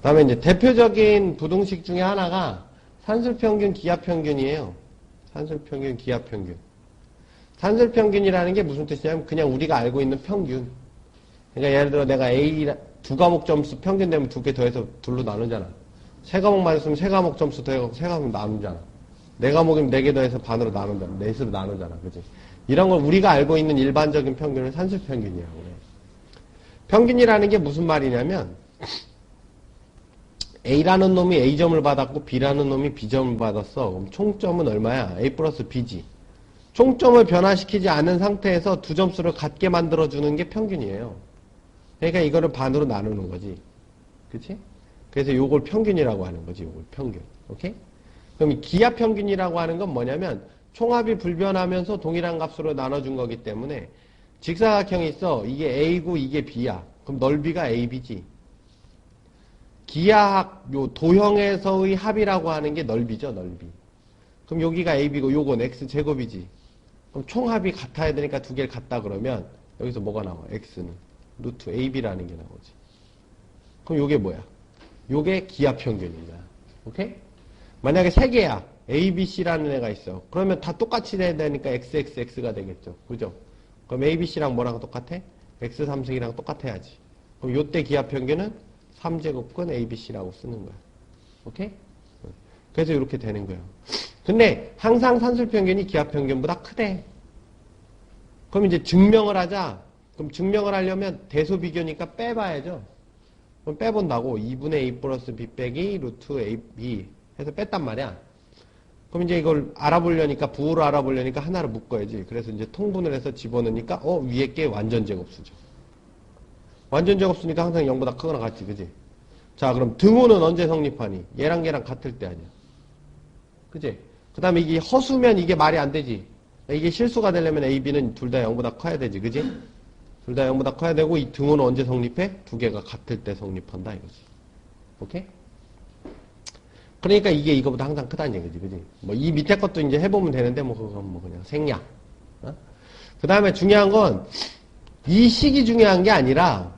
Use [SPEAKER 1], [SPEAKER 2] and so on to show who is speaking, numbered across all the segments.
[SPEAKER 1] 다음에 이제 대표적인 부등식 중에 하나가 산술평균, 기하평균이에요. 산술평균, 기하평균. 산술평균이라는 게 무슨 뜻이냐면 그냥 우리가 알고 있는 평균. 그러니까 예를 들어 내가 A 두 과목 점수 평균 되면 두 개 더해서 둘로 나누잖아. 세 과목 맞았으면 세 과목 점수 더해서 세 과목 나누잖아. 네 과목이면 네 개 더해서 반으로 나누잖아. 넷으로 나누잖아. 그지? 이런 걸 우리가 알고 있는 일반적인 평균을 산술평균이라고 그래. 평균이라는 게 무슨 말이냐면 A라는 놈이 A점을 받았고 B라는 놈이 B점을 받았어. 그럼 총점은 얼마야? A 플러스 B지. 총점을 변화시키지 않은 상태에서 두 점수를 같게 만들어주는 게 평균이에요. 그러니까 이거를 반으로 나누는 거지. 그치? 그래서 요걸 평균이라고 하는 거지. 요걸 평균. 오케이? 그럼 이 기하평균이라고 하는 건 뭐냐면 총합이 불변하면서 동일한 값으로 나눠준 거기 때문에 직사각형이 있어. 이게 A고 이게 B야. 그럼 넓이가 AB지. 기하학, 요 도형에서의 합이라고 하는 게 넓이죠, 넓이. 그럼 여기가 AB고 요건 X제곱이지. 그럼 총합이 같아야 되니까 두 개를 같다 그러면 여기서 뭐가 나와? X는 루트 AB라는 게 나오지. 그럼 요게 뭐야? 요게 기하평균인 거야. 오케이? 만약에 세 개야. A, B, C라는 애가 있어. 그러면 다 똑같이 돼야 되니까 XXX가 되겠죠. 그죠? 그럼 A, B, C랑 뭐랑 똑같아? X 삼승이랑 똑같아야지. 그럼 요때 기하평균은 3제곱근 ABC라고 쓰는 거야. 오케이? 그래서 이렇게 되는 거예요. 근데 항상 산술평균이 기하평균보다 크대. 그럼 이제 증명을 하자. 그럼 증명을 하려면 대소비교니까 빼봐야죠. 그럼 빼본다고 2분의 A 플러스 B 빼기 루트 AB 해서 뺐단 말이야. 그럼 이제 이걸 알아보려니까 부호를 알아보려니까 하나를 묶어야지. 그래서 이제 통분을 해서 집어넣으니까 위에 게 완전 제곱수죠. 완전 제곱수니까 항상 0보다 크거나 같지, 그지? 자, 그럼 등호는 언제 성립하니? 얘랑 얘랑 같을 때 아니야. 그지? 그 다음에 이게 허수면 이게 말이 안 되지. 이게 실수가 되려면 A, B는 둘 다 0보다 커야 되지, 그지? 둘 다 0보다 커야 되고, 이 등호는 언제 성립해? 두 개가 같을 때 성립한다, 이거지. 오케이? 그러니까 이게 이거보다 항상 크다는 얘기지, 그지? 뭐, 이 밑에 것도 이제 해보면 되는데, 뭐, 그건 뭐, 그냥 생략. 그 다음에 중요한 건, 이 식이 중요한 게 아니라,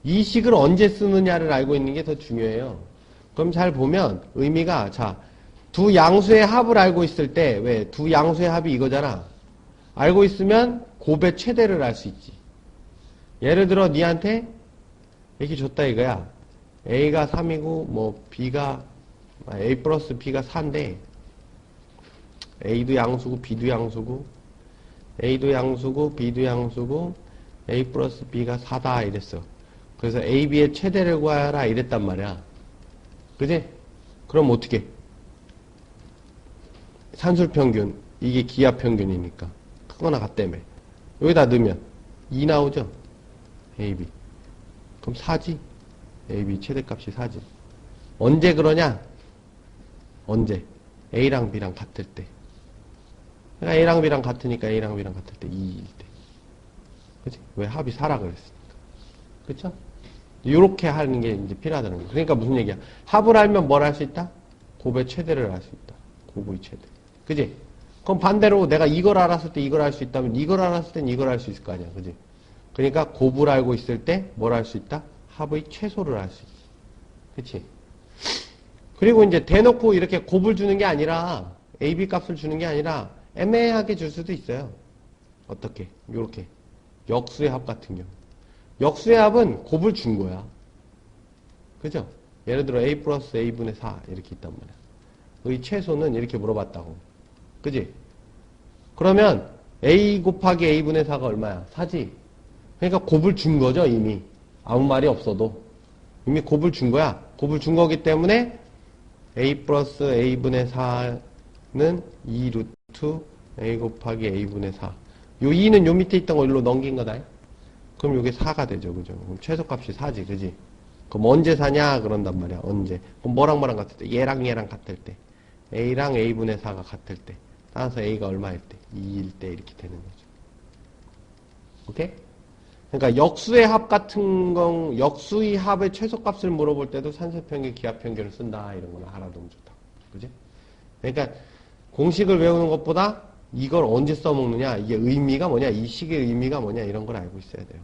[SPEAKER 1] 이 식을 언제 쓰느냐를 알고 있는 게 더 중요해요. 그럼 잘 보면 의미가 자, 두 양수의 합을 알고 있을 때 왜 두 양수의 합이 이거잖아. 알고 있으면 곱의 최대를 알 수 있지. 예를 들어 니한테 이렇게 줬다 이거야. A가 3이고 뭐 B가 A 플러스 B가 4인데 A도 양수고 B도 양수고 A도 양수고 B도 양수고 A 플러스 B가 4다 이랬어. 그래서 A, B의 최대를 구하라 이랬단 말이야. 그지? 그럼 어떻게? 산술평균, 이게 기하평균이니까 크거나 같다며. 여기다 넣으면 2 나오죠? A, B. 그럼 4지? A, B 최대값이 4지. 언제 그러냐? 언제? A랑 B랑 같을 때. 그러니까 A랑 B랑 같으니까 A랑 B랑 같을 때 2일 때. 그치? 왜 합이 4라 그랬으니까. 그쵸? 요렇게 하는 게 이제 필요하다는 거예요. 그러니까 무슨 얘기야? 합을 알면 뭘 할 수 있다? 곱의 최대를 알 수 있다. 곱의 최대. 그지? 그럼 반대로 내가 이걸 알았을 때 이걸 알 수 있다면 이걸 알았을 땐 이걸 알 수 있을 거 아니야. 그지? 그러니까 곱을 알고 있을 때 뭘 알 수 있다? 합의 최소를 알 수 있지. 그치? 그리고 이제 대놓고 이렇게 곱을 주는 게 아니라 AB 값을 주는 게 아니라 애매하게 줄 수도 있어요. 어떻게? 요렇게. 역수의 합 같은 경우. 역수의 합은 곱을 준 거야. 그죠? 예를 들어 A 플러스 A분의 4 이렇게 있단 말이야. 의 최소는 이렇게 물어봤다고. 그지? 그러면 A 곱하기 A분의 4가 얼마야? 4지? 그러니까 곱을 준 거죠, 이미. 아무 말이 없어도. 이미 곱을 준 거야. 곱을 준 거기 때문에 A 플러스 A분의 4는 2 루트 A 곱하기 A분의 4. 요 2는 요 밑에 있던 거 일로 넘긴 거다. 그럼 이게 4가 되죠. 그죠? 그럼 최소값이 4지. 그지? 그럼 언제 사냐? 그런단 말이야. 언제? 그럼 뭐랑 뭐랑 같을 때? 얘랑 얘랑 같을 때. A랑 A분의 4가 같을 때. 따라서 A가 얼마일 때? 2일 때 이렇게 되는 거죠. 오케이? 그러니까 역수의 합 같은 건, 역수의 합의 최소값을 물어볼 때도 산술평균, 기하평균을 쓴다. 이런 거는 알아두면 좋다. 그지? 그러니까 공식을 외우는 것보다 이걸 언제 써먹느냐, 이게 의미가 뭐냐, 이 식의 의미가 뭐냐, 이런 걸 알고 있어야 돼요.